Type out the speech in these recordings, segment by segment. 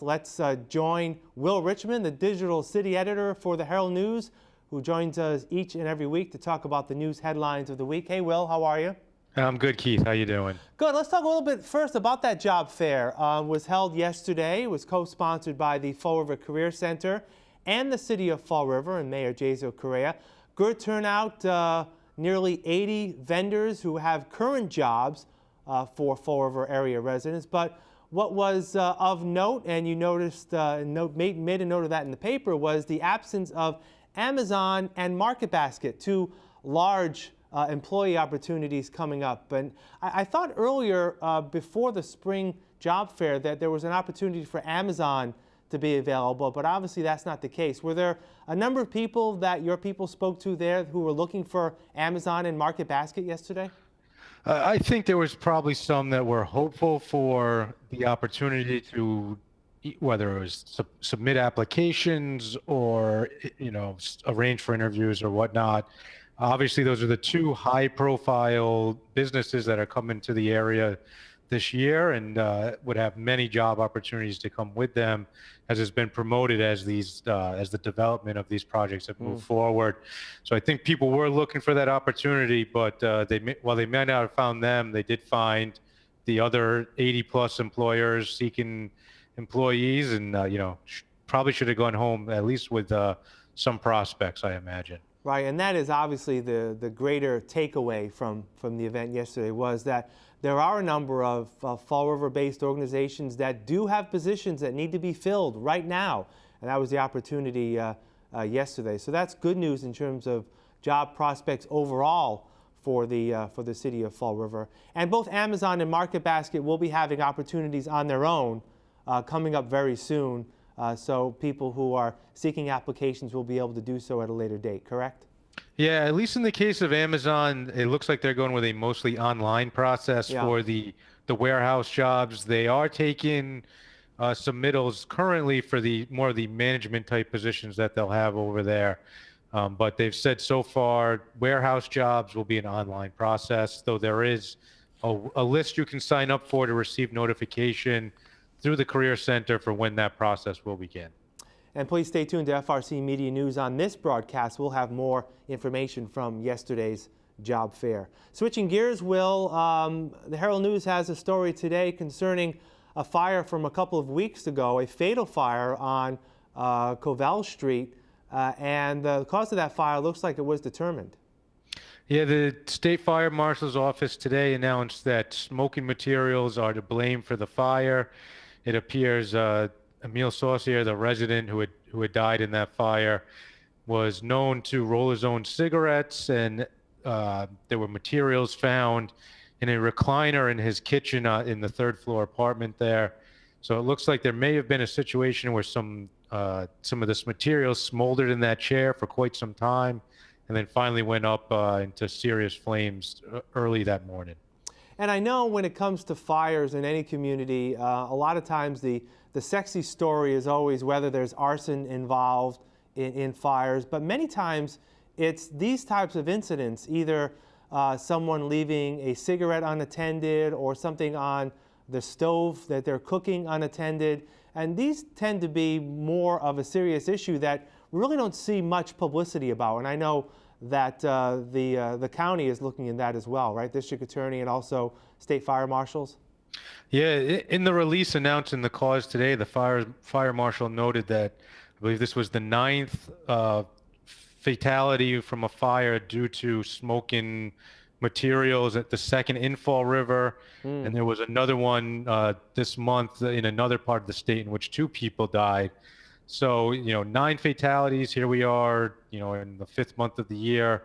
Let's join Will Richmond, the digital city editor for the Herald News, who joins us each and every week to talk about the news headlines of the week. Hey, Will, how are you? I'm good, Keith. How you doing? Good. Let's talk a little bit first about that job fair. Was held yesterday. It was co-sponsored by the Fall River Career Center and the City of Fall River and Mayor Jaso Correa. Good turnout. Nearly 80 vendors who have current jobs for Fall River area residents. But what was of note, and you noticed, made a note of that in the paper, was the absence of Amazon and Market Basket, two large employee opportunities coming up. And I thought earlier, before the spring job fair, that there was an opportunity for Amazon to be available, but obviously that's not the case. Were there a number of people that your people spoke to there who were looking for Amazon and Market Basket yesterday? I think there was probably some that were hopeful for the opportunity to, whether it was submit applications or, arrange for interviews or whatnot. Obviously, those are the two high-profile businesses that are coming to the area this year and would have many job opportunities to come with them, as has been promoted as the development of these projects have moved forward. So I think people were looking for that opportunity, but while they may not have found them, they did find the other 80+ employers seeking employees, and probably should have gone home at least with some prospects, I imagine. Right, and that is obviously the greater takeaway from the event yesterday, was that there are a number of Fall River-based organizations that do have positions that need to be filled right now, and that was the opportunity yesterday. So that's good news in terms of job prospects overall for the city of Fall River. And both Amazon and Market Basket will be having opportunities on their own coming up very soon. So people who are seeking applications will be able to do so at a later date, correct? Yeah, at least in the case of Amazon, it looks like they're going with a mostly online process for the warehouse jobs. They are taking submittals currently for the more of the management type positions that they'll have over there. But they've said so far warehouse jobs will be an online process, though there is a list you can sign up for to receive notification through the Career Center for when that process will begin. And please stay tuned to FRC Media News. On this broadcast, we'll have more information from yesterday's job fair. Switching gears, Will, the Herald News has a story today concerning a fire from a couple of weeks ago, a fatal fire on Covell Street, and the cause of that fire looks like it was determined. Yeah, the State Fire Marshal's office today announced that smoking materials are to blame for the fire. It appears Emile Saucier, the resident who had died in that fire, was known to roll his own cigarettes, and there were materials found in a recliner in his kitchen in the third floor apartment there. So it looks like there may have been a situation where some of this material smoldered in that chair for quite some time, and then finally went up into serious flames early that morning. And I know when it comes to fires in any community, a lot of times the sexy story is always whether there's arson involved in fires, but many times it's these types of incidents, either someone leaving a cigarette unattended or something on the stove that they're cooking unattended, and these tend to be more of a serious issue that we really don't see much publicity about. And I know that the county is looking in that as well, right? District Attorney and also State Fire Marshals. Yeah, in the release announcing the cause today, the fire marshal noted that I believe this was the 9th fatality from a fire due to smoking materials at the second in Fall River, and there was another one this month in another part of the state in which 2 people died. So, 9 fatalities. Here we are, in the 5th month of the year.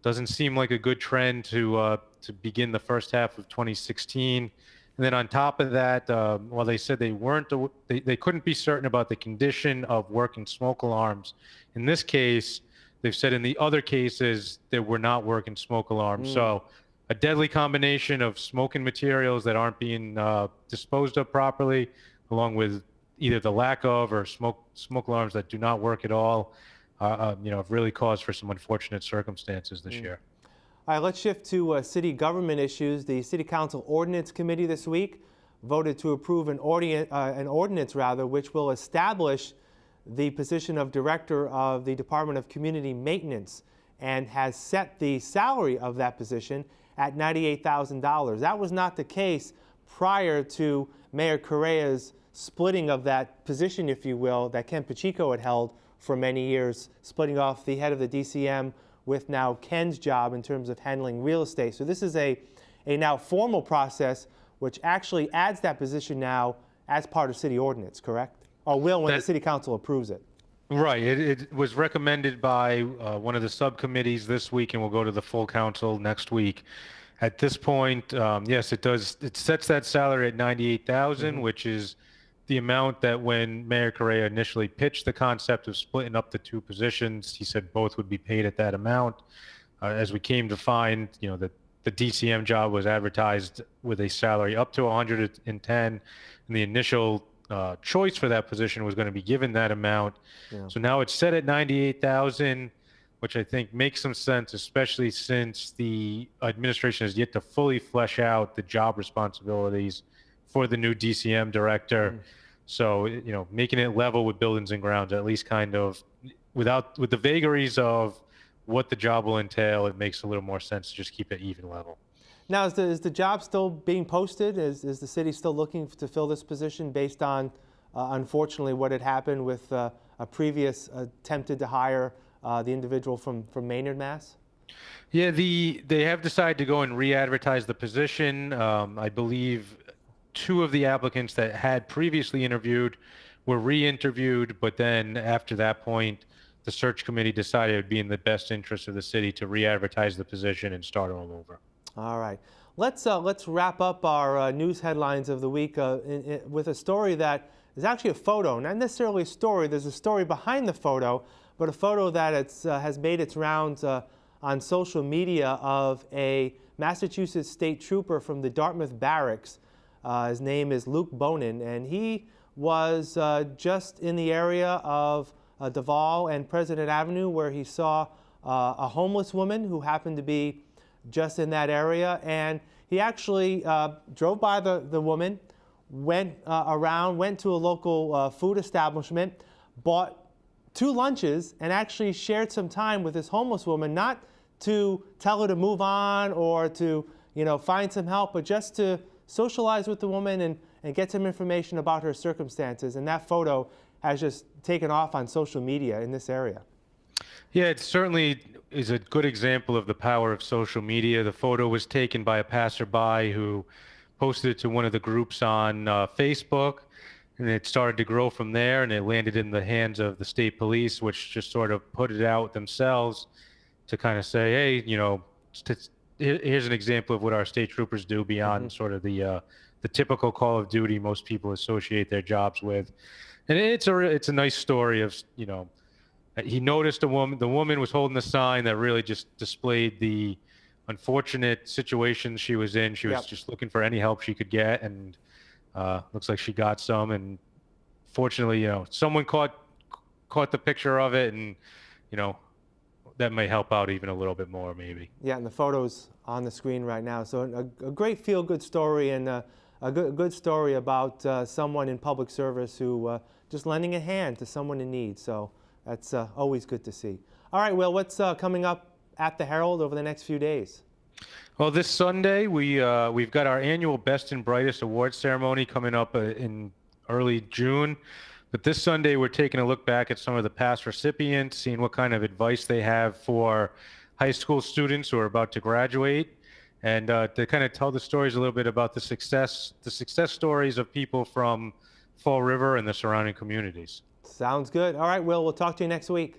Doesn't seem like a good trend to begin the first half of 2016. And then on top of that, while they said they couldn't be certain about the condition of working smoke alarms. In this case, they've said in the other cases there were not working smoke alarms. So a deadly combination of smoking materials that aren't being disposed of properly, along with either the lack of or smoke alarms that do not work at all, have really caused for some unfortunate circumstances this year. All right, let's shift to city government issues. The City Council Ordinance Committee this week voted to approve an ordinance which will establish the position of Director of the Department of Community Maintenance and has set the salary of that position at $98,000. That was not the case prior to Mayor Correa's splitting of that position, if you will, that Ken Pacheco had held for many years, splitting off the head of the DCM with now Ken's job in terms of handling real estate. So this is a now formal process which actually adds that position now as part of city ordinance, correct? Or will when the city council approves it. Right. It was recommended by one of the subcommittees this week and will go to the full council next week. At this point, yes, it does. It sets that salary at $98,000, which is the amount that when Mayor Correa initially pitched the concept of splitting up the two positions, he said both would be paid at that amount. As we came to find, that the DCM job was advertised with a salary up to 110, and the initial choice for that position was going to be given that amount. Yeah. So now it's set at 98,000, which I think makes some sense, especially since the administration has yet to fully flesh out the job responsibilities for the new DCM director. So, making it level with buildings and grounds, at least kind of with the vagaries of what the job will entail, it makes a little more sense to just keep it even level. Now, is the job still being posted? Is the city still looking to fill this position based on, unfortunately, what had happened with a previous attempted to hire the individual from Maynard, Mass? Yeah, they have decided to go and re-advertise the position. I believe two of the applicants that had previously interviewed were re-interviewed, but then after that point, the search committee decided it would be in the best interest of the city to re-advertise the position and start all over. All right. Let's wrap up our news headlines of the week with a story that is actually a photo, not necessarily a story. There's a story behind the photo, but a photo that has made its rounds on social media of a Massachusetts state trooper from the Dartmouth Barracks. His name is Luke Bonin, and he was just in the area of Duval and President Avenue where he saw a homeless woman who happened to be just in that area, and he actually drove by the woman, went to a local food establishment, bought 2 lunches, and actually shared some time with this homeless woman, not to tell her to move on or to find some help, but just to socialize with the woman and get some information about her circumstances. And that photo has just taken off on social media in this area. Yeah, it certainly is a good example of the power of social media. The photo was taken by a passerby who posted it to one of the groups on Facebook, and it started to grow from there, and it landed in the hands of the state police, which just sort of put it out themselves to kind of say, hey, here's an example of what our state troopers do beyond sort of the typical Call of Duty most people associate their jobs with. And it's a nice story of, he noticed a woman. The woman was holding a sign that really just displayed the unfortunate situation she was in. She was just looking for any help she could get, and looks like she got some. And fortunately, someone caught the picture of it, and that may help out even a little bit more, maybe. Yeah, and the photo's on the screen right now. So a great feel-good story, and a good story about someone in public service who just lending a hand to someone in need. So that's always good to see. All right, Will, what's coming up at the Herald over the next few days? Well, this Sunday, we've got our annual Best and Brightest Awards ceremony coming up in early June. But this Sunday, we're taking a look back at some of the past recipients, seeing what kind of advice they have for high school students who are about to graduate, and to kind of tell the stories a little bit about the success stories of people from Fall River and the surrounding communities. Sounds good. All right, Will, we'll talk to you next week.